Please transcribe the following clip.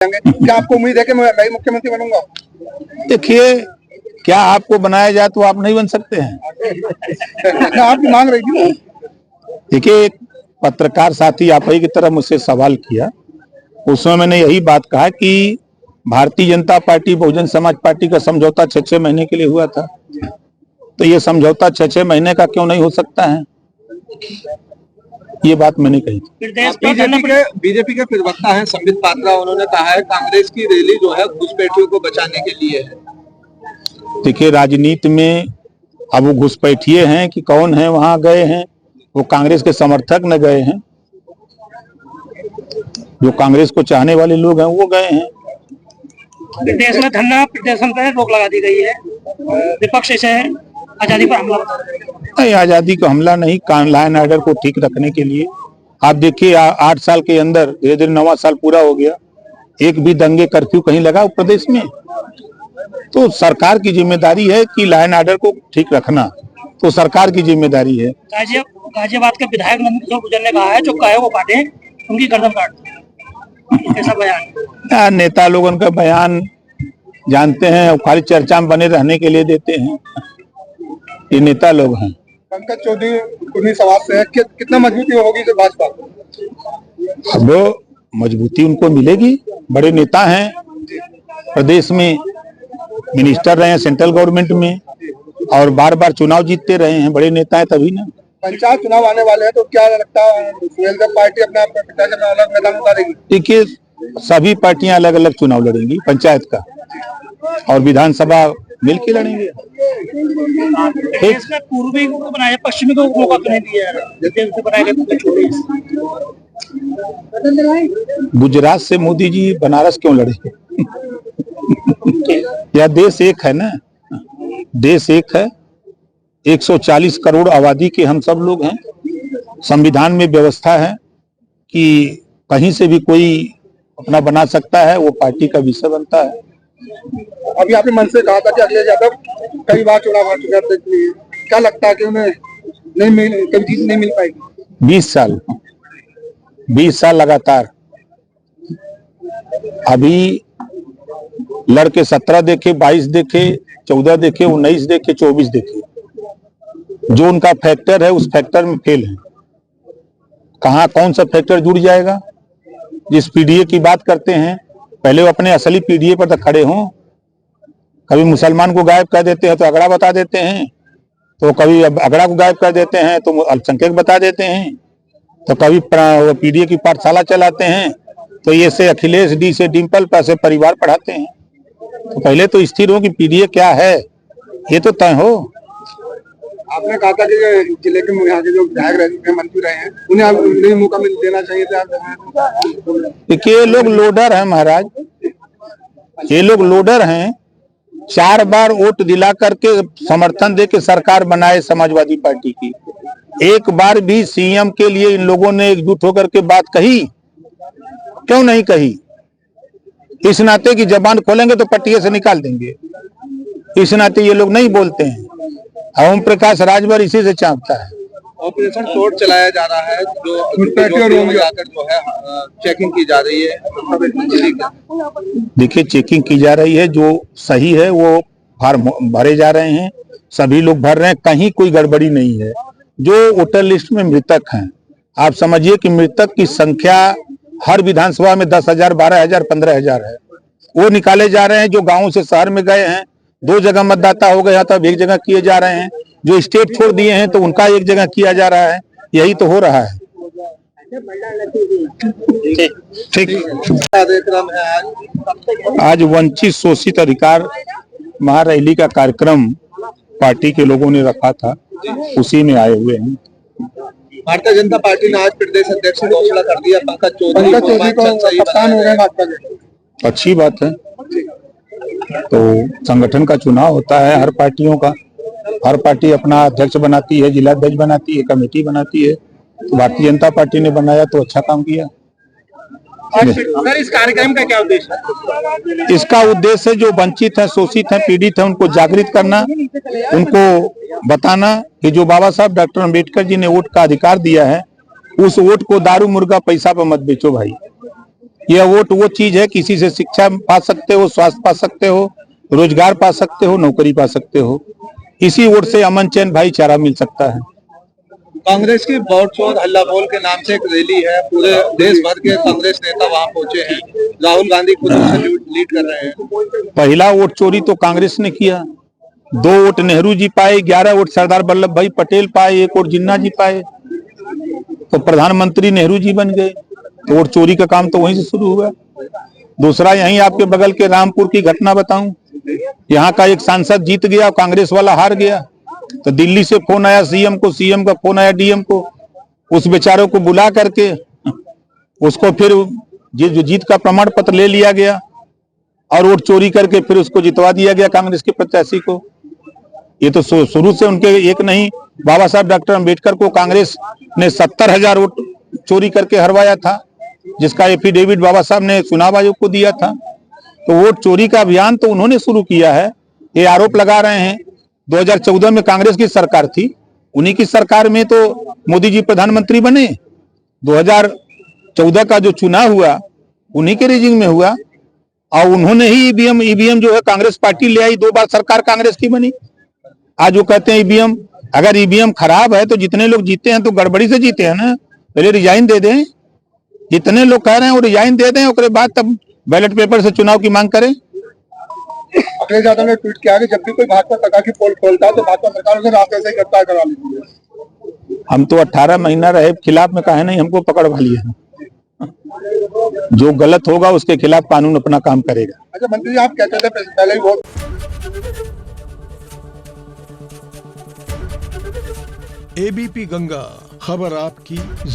क्या आपको उम्मीद है कि मैं मुख्यमंत्री बनूंगा? देखिए, क्या आपको बनाया जाए तो आप नहीं बन सकते हैं। आपकी मांग रही थी। देखिए, एक पत्रकार साथी आप ही की तरह मुझसे सवाल किया, उसमें मैंने यही बात कहा कि भारतीय जनता पार्टी बहुजन समाज पार्टी का समझौता 6-6 महीने के लिए हुआ था, तो ये समझौता 6-6 महीने का क्यों नहीं हो सकता है, ये बात मैंने कही थी। बीजेपी के प्रवक्ता हैं संबित पात्रा, उन्होंने कहा है कांग्रेस की रैली जो है घुसपैठियों को बचाने के लिए है। देखिए, राजनीति में अब वो घुसपैठिए हैं कि कौन है वहां गए हैं, वो कांग्रेस के समर्थक न गए हैं, जो कांग्रेस को चाहने वाले लोग हैं वो गए हैं। देश में धरना प्रदर्शन पर रोक लगा दी गई है, विपक्ष इसे आजादी पर हमला बता रहा है। नहीं, आजादी को हमला नहीं, लॉ एंड ऑर्डर को ठीक रखने के लिए। आप देखिए, 8 साल के अंदर धीरे धीरे 9वां साल पूरा हो गया, एक भी दंगे कर्फ्यू कहीं लगा प्रदेश में? तो सरकार की जिम्मेदारी है कि लॉ एंड ऑर्डर को ठीक रखना, तो सरकार की जिम्मेदारी है। गाजियाबाद के विधायक नंदकिशोर गुर्जर ने कहा है जो कहे वो काटे, उनकी गर्दन काट दो, ऐसा बयान। नेता लोग उनका बयान जानते हैं, खाली चर्चा में बने रहने के लिए देते हैं, ये नेता लोग हैं। पंकज चौधरी सवाल से है कितना मजबूती होगी तो भाजपा? अब मजबूती उनको मिलेगी, बड़े नेता हैं, प्रदेश में मिनिस्टर रहे हैं सेंट्रल गवर्नमेंट में, और बार बार चुनाव जीतते रहे हैं, बड़े नेता है तभी ना। पंचायत चुनाव आने वाले हैं तो क्या लगता है पार्टी अपना अलग मैदान उतारेगी? देखिए, सभी पार्टियां अलग अलग चुनाव लड़ेंगी, पंचायत का और विधानसभा मिलकर लड़ेंगे। देश में पूर्वी को बनाया, पश्चिमी को मौका नहीं दिया है। गुजरात से मोदी जी बनारस क्यों लड़े? यह देश एक है ना, देश एक है, 140 करोड़ आबादी के हम सब लोग हैं। संविधान में व्यवस्था है कि कहीं से भी कोई अपना बना सकता है, वो पार्टी का विषय बनता है। अभी आपने मन से कहा था कि अखिलेश यादव कई बार चुनाव हार चुके हैं, क्या लगता है कि उन्हें कभी जीत नहीं मिल पाएगी? 20 साल लगातार, अभी लड़के 17 देखे, 22 देखे, 14 देखे, 19 देखे, 24 देखे, जो उनका फैक्टर है उस फैक्टर में फेल है। कहाँ कौन सा फैक्टर जुड़ जाएगा? जिस पीडीए की बात करते हैं, पहले वो अपने असली पीडीए पर तो खड़े हों। कभी मुसलमान को गायब कर देते हैं तो अगड़ा बता देते हैं, तो कभी अगड़ा को गायब कर देते हैं तो अल्पसंख्यक बता देते हैं, तो कभी पीडीए की पाठशाला चलाते हैं, तो ये से अखिलेश डी से डिम्पल पैसे परिवार पढ़ाते हैं। तो पहले तो स्थिर हो कि पीडीए क्या है, ये तो तय हो। आपने कहा था कि जिले के यहाँ के जो विधायक रहे, मंत्री रहे हैं, उन्हें मौका देना चाहिए था। देखिए, ये लोग लोडर हैं महाराज, ये लोग लोडर हैं। 4 बार वोट दिला करके समर्थन दे के सरकार बनाए समाजवादी पार्टी की, एक बार भी सीएम के लिए इन लोगों ने एकजुट होकर के बात कही? क्यों नहीं कही? इस नाते की जबान खोलेंगे तो पट्टिए से निकाल देंगे, इस नाते ये लोग नहीं बोलते हैं। ओम प्रकाश राजभर इसी से चाहता है। ऑपरेशन तोड़ चलाया जा रहा है, जो है चेकिंग की जा रही है। देखिए, चेकिंग की जा रही है, जो सही है वो फॉर्म भरे जा रहे हैं, सभी लोग भर रहे हैं, कहीं कोई गड़बड़ी नहीं है। जो वोटर लिस्ट में मृतक हैं, आप समझिए कि मृतक की संख्या हर विधानसभा में 10,000, 12,000, 15,000 है, वो निकाले जा रहे हैं। जो गाँव से शहर में गए हैं, 2 जगह मतदाता हो गया था, अब 1 जगह किए जा रहे हैं। जो स्टेट छोड़ दिए हैं तो उनका 1 जगह किया जा रहा है, यही तो हो रहा है। ठीक। आज वंचित शोषित अधिकार महारैली का कार्यक्रम पार्टी के लोगों ने रखा था, उसी में आए हुए हैं। भारतीय जनता पार्टी ने आज प्रदेश अध्यक्ष ने घोषणा कर दिया, पंकज चौधरी को कप्तान हो गए भाजपा के। अच्छी बात है। तो संगठन का चुनाव होता है हर पार्टियों का, हर पार्टी अपना अध्यक्ष बनाती है, जिला अध्यक्ष बनाती है, कमेटी बनाती है। तो भारतीय जनता पार्टी ने बनाया तो अच्छा काम किया। सर, इस कार्यक्रम का क्या उद्देश्य है? इसका उद्देश्य जो वंचित है, शोषित है, पीड़ित है, उनको जागृत करना, उनको बताना कि जो बाबा साहब डॉक्टर अम्बेडकर जी ने वोट का अधिकार दिया है, उस वोट को दारू मुर्गा पैसा पर मत बेचो भाई। यह वोट वो चीज है, किसी से शिक्षा पा सकते हो, स्वास्थ्य पा सकते हो, रोजगार पा सकते हो, नौकरी पा सकते हो। इसी वोट से अमन चैन भाईचारा मिल सकता है। कांग्रेस की वोट शोध हल्ला बोल के नाम से एक रैली है, पूरे देश भर के कांग्रेस नेता वहां पहुंचे हैं। राहुल गांधी खुद उसे लीड कर रहे हैं। पहला वोट चोरी तो कांग्रेस ने किया, 2 वोट नेहरू जी पाए, 11 वोट सरदार वल्लभ भाई पटेल पाए, 1 वोट जिन्ना जी पाए, तो प्रधानमंत्री नेहरू जी बन गए। तो वोट चोरी का काम तो वहीं से शुरू हुआ। दूसरा, यहीं आपके बगल के रामपुर की घटना बताऊं, यहाँ का एक सांसद जीत गया, कांग्रेस वाला हार गया, तो दिल्ली से फोन आया सीएम को, सीएम का फोन आया डीएम को, उस बेचारों को बुला करके उसको फिर जो जीत का प्रमाण पत्र ले लिया गया और वोट चोरी करके फिर उसको जितवा दिया गया कांग्रेस के प्रत्याशी को। ये तो शुरू से उनके एक नहीं, बाबा साहब डॉक्टर अम्बेडकर को कांग्रेस ने 70,000 वोट चोरी करके हरवाया था, जिसका एफिडेविट बाबा साहब ने चुनाव आयोग को दिया था। तो वोट चोरी का अभियान तो उन्होंने शुरू किया है। ये आरोप लगा रहे हैं 2014 में कांग्रेस की सरकार थी, उन्हीं की सरकार में तो मोदी जी प्रधानमंत्री बने। 2014 का जो चुनाव हुआ उन्हीं के रेजिंग में हुआ, और उन्होंने ही ईवीएम जो है कांग्रेस पार्टी ले आई, 2 बार सरकार कांग्रेस की बनी। आज वो कहते हैं ईवीएम, अगर ईवीएम खराब है तो जितने लोग जीते हैं तो गड़बड़ी से जीते हैं ना, पहले रिजाइन दे दें। जितने लोग कह रहे हैं वो रिजाइन दे दें, उसके बाद तब बैलेट पेपर से चुनाव की मांग करें। अखिलेश यादव ने ट्वीट किया कि जब भी कोई भाजपा सरकार की पोल खोलता है तो भाजपा सरकार उसे रास्ते से गिरफ्तार करा लेती है। हम तो 18 महीना रहे खिलाफ में, कहे नहीं हमको पकड़वा लिया। जो गलत होगा उसके खिलाफ कानून अपना काम करेगा। अच्छा मंत्री जी, आप कहते थे पहले ही वोट एबीपी गंगा, खबर आपकी,